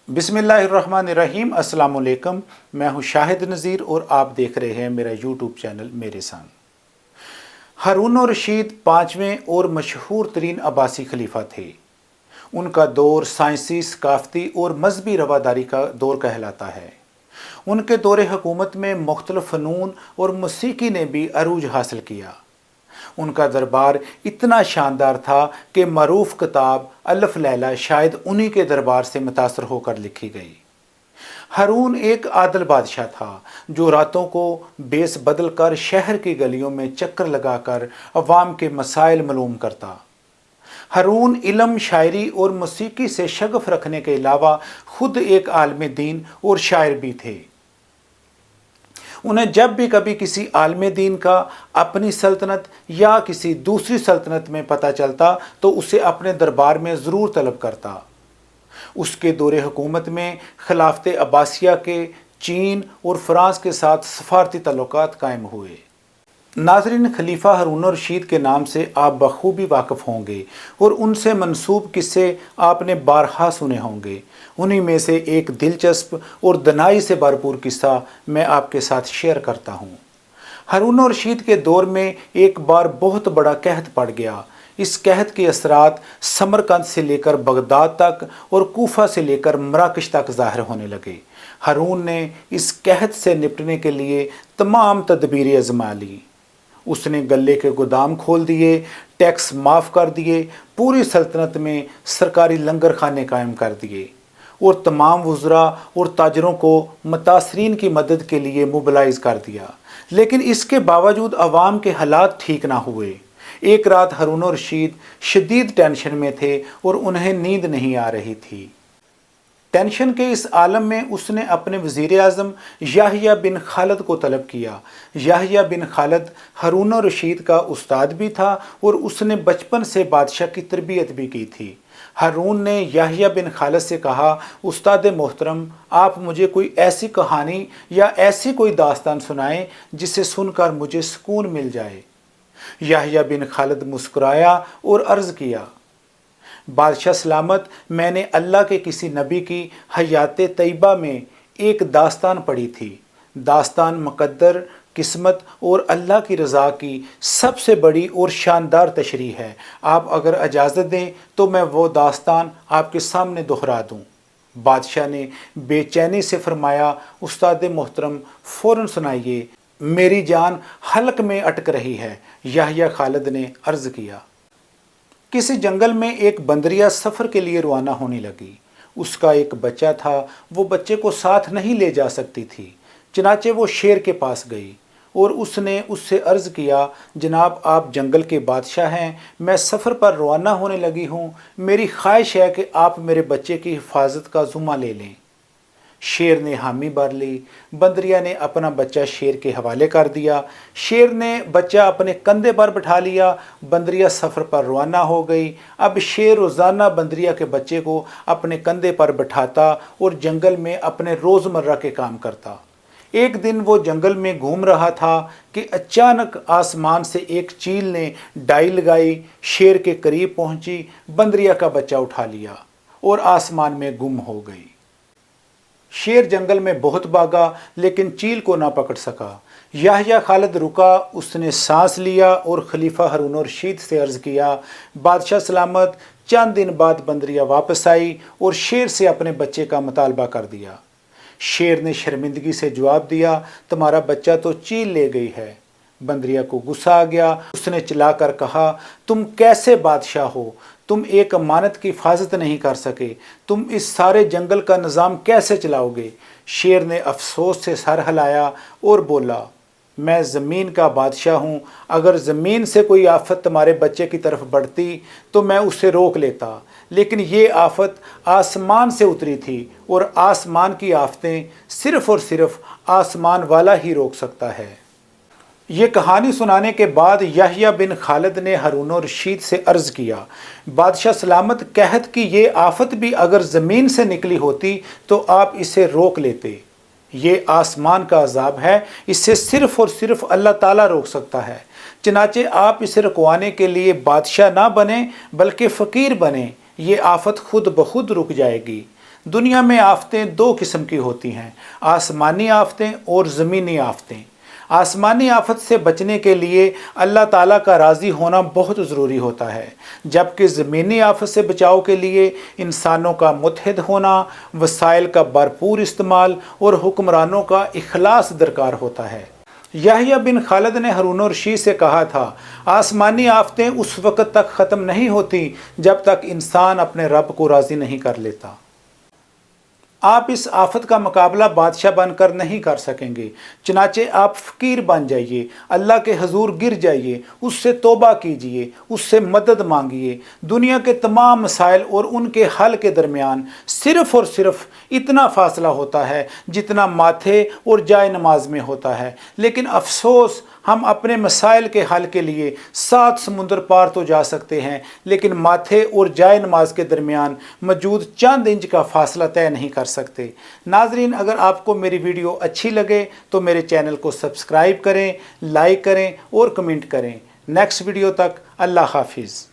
बिस्मिल्लाहिर्रहमानिर्रहीम। अस्सलाम वालेकुम। मैं हूं शाहिद नज़ीर और आप देख रहे हैं मेरा यूट्यूब चैनल मेरे संग। हारून रशीद पाँचवें और मशहूर तरीन अब्बासी खलीफा थे। उनका दौर साइंसी, सकाफ़ती और मजहबी रवादारी का दौर कहलाता है। उनके दौर हुकूमत में मुख्तलिफ फ़नून और मौसीकी ने भी अरूज हासिल किया। उनका दरबार इतना शानदार था कि मरूफ किताब अल्फ लैला शायद उन्हीं के दरबार से मुतासर होकर लिखी गई। हारून एक आदिल बादशाह था जो रातों को बेस बदल कर शहर की गलियों में चक्कर लगाकर अवाम के मसाइल मालूम करता। हारून इल्म, शायरी और मौसीकी से शगफ रखने के अलावा खुद एक आलिम दीन और शायर भी थे। उन्हें जब भी कभी किसी आलिम दीन का अपनी सल्तनत या किसी दूसरी सल्तनत में पता चलता तो उसे अपने दरबार में ज़रूर तलब करता। उसके दौरे हुकूमत में खिलाफत अब्बासिया के चीन और फ्रांस के साथ सफारती तल्लुकात कायम हुए। नाज़रीन, खलीफा हारून रशीद के नाम से आप बखूबी वाकिफ़ होंगे और उनसे मंसूब किस्से आपने बारहा सुने होंगे। उन्हीं में से एक दिलचस्प और दनाई से भरपूर किस्सा मैं आपके साथ शेयर करता हूँ। हारून रशीद के दौर में एक बार बहुत बड़ा कहत पड़ गया। इस कहत के असरात समरकंद से लेकर बगदाद तक और कूफा से लेकर मराकश तक ज़ाहिर होने लगे। हारून ने इस कहत से निपटने के लिए तमाम तदबीरें आजमा ली। उसने गले के गोदाम खोल दिए, टैक्स माफ़ कर दिए, पूरी सल्तनत में सरकारी लंगर खाने कायम कर दिए और तमाम वज़रा और ताजरों को मुतासरीन की मदद के लिए मोबिलाइज़ कर दिया। लेकिन इसके बावजूद अवाम के हालात ठीक ना हुए। एक रात हारून रशीद शदीद टेंशन में थे और उन्हें नींद नहीं आ रही थी। टेंशन के इस आलम में उसने अपने वज़ीर आज़म याहिया बिन खालिद को तलब किया। याहिया बिन खालिद हारून रशीद का उस्ताद भी था और उसने बचपन से बादशाह की तरबियत भी की थी। हारून ने याहिया बिन खालिद से कहा, उस्ताद मोहतरम, आप मुझे कोई ऐसी कहानी या ऐसी कोई दास्तान सुनाएं जिसे सुनकर मुझे सुकून मिल जाए। याहिया बिन खालिद मुस्कुराया और अर्ज़ किया, बादशाह सलामत, मैंने अल्लाह के किसी नबी की हयात तैयबा में एक दास्तान पढ़ी थी। दास्तान मुक़द्दर, किस्मत और अल्लाह की रज़ा की सबसे बड़ी और शानदार तशरीह है। आप अगर इजाज़त दें तो मैं वो दास्तान आपके सामने दोहरा दूँ। बादशाह ने बेचैनी से फरमाया, उस्ताद मोहतरम, फ़ौरन सुनाइए, मेरी जान हलक में अटक रही है। याहिया खालिद ने अर्ज़ किया। किसी जंगल में एक बंदरिया सफ़र के लिए रवाना होने लगी। उसका एक बच्चा था, वो बच्चे को साथ नहीं ले जा सकती थी। चनाचे वो शेर के पास गई और उसने उससे अर्ज़ किया, जनाब, आप जंगल के बादशाह हैं, मैं सफ़र पर रवाना होने लगी हूँ, मेरी ख्वाहिश है कि आप मेरे बच्चे की हिफाजत का ज़ुम्मा ले लें। शेर ने हामी भर ली। बंदरिया ने अपना बच्चा शेर के हवाले कर दिया। शेर ने बच्चा अपने कंधे पर बिठा लिया। बंदरिया सफ़र पर रवाना हो गई। अब शेर रोज़ाना बंदरिया के बच्चे को अपने कंधे पर बिठाता और जंगल में अपने रोज़मर्रा के काम करता। एक दिन वो जंगल में घूम रहा था कि अचानक आसमान से एक चील ने डाई लगाई, शेर के करीब पहुंची, बंदरिया का बच्चा उठा लिया और आसमान में गुम हो गई। शेर जंगल में बहुत भागा लेकिन चील को ना पकड़ सका। याहिया खालिद रुका, उसने सांस लिया और खलीफा हारून रशीद से अर्ज़ किया, बादशाह सलामत, चंद दिन बाद बंदरिया वापस आई और शेर से अपने बच्चे का मुतालबा कर दिया। शेर ने शर्मिंदगी से जवाब दिया, तुम्हारा बच्चा तो चील ले गई है। बंदरिया को गुस्सा आ गया। उसने चिल्लाकर कहा, तुम कैसे बादशाह हो? तुम एक अमानत की हिफाजत नहीं कर सके, तुम इस सारे जंगल का निज़ाम कैसे चलाओगे? शेर ने अफसोस से सर हिलाया और बोला, मैं ज़मीन का बादशाह हूँ, अगर ज़मीन से कोई आफत तुम्हारे बच्चे की तरफ बढ़ती तो मैं उसे रोक लेता, लेकिन ये आफत आसमान से उतरी थी और आसमान की आफतें सिर्फ़ और सिर्फ आसमान वाला ही रोक सकता है। ये कहानी सुनाने के बाद याहिया बिन खालिद ने हारून रशीद से अर्ज़ किया, बादशाह सलामत, कहत कि ये आफत भी अगर ज़मीन से निकली होती तो आप इसे रोक लेते। ये आसमान का अज़ाब है, इससे सिर्फ़ और सिर्फ अल्लाह ताला रोक सकता है। चनाचे आप इसे रुकवाने के लिए बादशाह ना बने बल्कि फ़कीर बने, ये आफत खुद ब खुद रुक जाएगी। دنیا میں آفتیں دو قسم کی ہوتی ہیں، آسمانی آفتیں اور زمینی آفتیں۔ آسمانی آفت سے بچنے کے لیے اللہ تعالیٰ کا راضی ہونا بہت ضروری ہوتا ہے، جبکہ زمینی آفت سے بچاؤ کے لیے انسانوں کا متحد ہونا، وسائل کا بھرپور استعمال اور حکمرانوں کا اخلاص درکار ہوتا ہے۔ یحییٰ بن خالد نے ہارون الرشید سے کہا تھا، آسمانی آفتیں اس وقت تک ختم نہیں ہوتی جب تک انسان اپنے رب کو راضی نہیں کر لیتا۔ آپ اس آفت کا مقابلہ بادشاہ بن کر نہیں کر سکیں گے، چنانچہ آپ فقیر بن جائیے، اللہ کے حضور گر جائیے، اس سے توبہ کیجیے، اس سے مدد مانگیے۔ دنیا کے تمام مسائل اور ان کے حل کے درمیان صرف اور صرف اتنا فاصلہ ہوتا ہے جتنا ماتھے اور جائے نماز میں ہوتا ہے، لیکن افسوس ہم اپنے مسائل کے حل کے لیے 7 سمندر پار تو جا سکتے ہیں، لیکن ماتھے اور جائے نماز کے درمیان موجود چند انچ کا فاصلہ طے نہیں کر سکتے۔ ناظرین، اگر آپ کو میری ویڈیو اچھی لگے تو میرے چینل کو سبسکرائب کریں، لائک کریں اور کمنٹ کریں۔ نیکسٹ ویڈیو تک اللہ حافظ۔